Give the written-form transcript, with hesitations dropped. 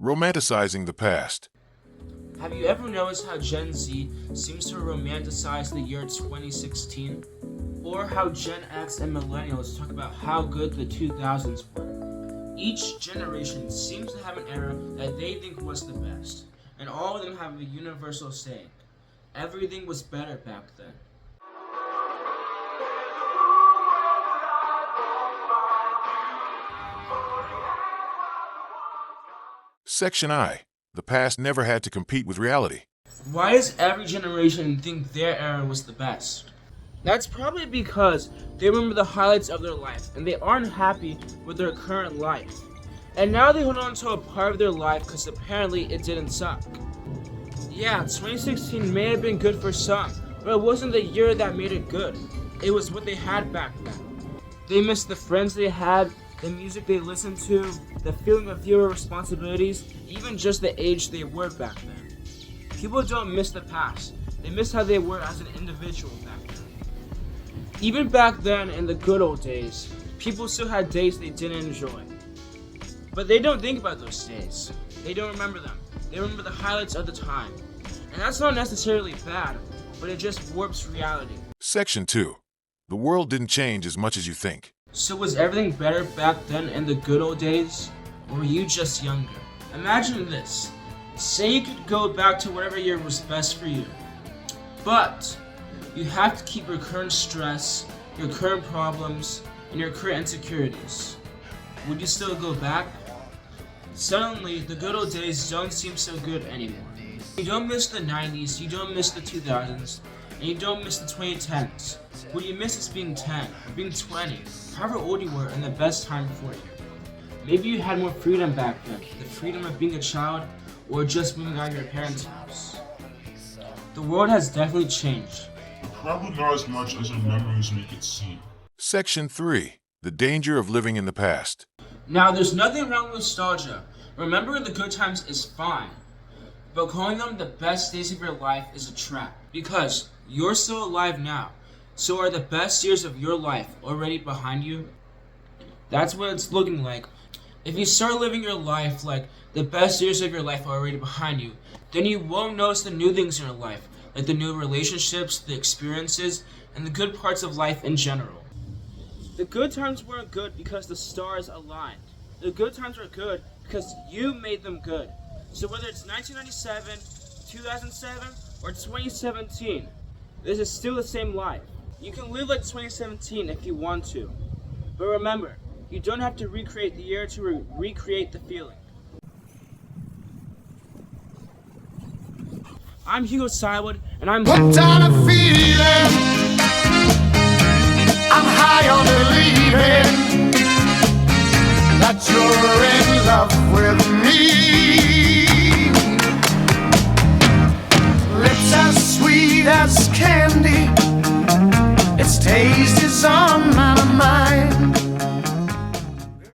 Romanticizing the past. Have you ever noticed how Gen Z seems to romanticize the year 2016? Or how Gen X and Millennials talk about how good the 2000s were? Each generation seems to have an era that they think was the best, and all of them have a universal saying: everything was better back then. Section I. The past never had to compete with reality. Why does every generation think their era was the best? That's probably because they remember the highlights of their life and they aren't happy with their current life. And now they hold on to a part of their life because apparently it didn't suck. Yeah, 2016 may have been good for some, but it wasn't the year that made it good. It was what they had back then. They missed the friends they had, the music they listened to, the feeling of fewer responsibilities, even just the age they were back then. People don't miss the past, they miss how they were as an individual back then. Even back then, in the good old days, people still had days they didn't enjoy. But they don't think about those days. They don't remember them. They remember the highlights of the time. And that's not necessarily bad, but it just warps reality. Section 2. The world didn't change as much as you think. So was everything better back then in the good old days? Or were you just younger? Imagine this. Say you could go back to whatever year was best for you. But you have to keep your current stress, your current problems, and your current insecurities. Would you still go back? Suddenly, the good old days don't seem so good anymore. You don't miss the 90s, you don't miss the 2000s, and you don't miss the 2010s. What you miss is being 10, or being 20, however old you were, and the best time for you. Maybe you had more freedom back then, the freedom of being a child, or just moving out of your parents' house. The world has definitely changed. Probably not as much as your memories make it seem. Section 3. The danger of living in the past. Now, there's nothing wrong with nostalgia. Remembering the good times is fine. But calling them the best days of your life is a trap. Because you're still alive now. So are the best years of your life already behind you? That's what it's looking like. If you start living your life like the best years of your life are already behind you, then you won't notice the new things in your life, like the new relationships, the experiences, and the good parts of life in general. The good times weren't good because the stars aligned. The good times were good because you made them good. So whether it's 1997, 2007, or 2017, this is still the same life. You can live like 2017 if you want to. But remember, you don't have to recreate the year to recreate the feeling. I'm Hugo Sywood, and I'm hooked on a feeling. I'm high on believing that you're in love with me. Lips as sweet as candy.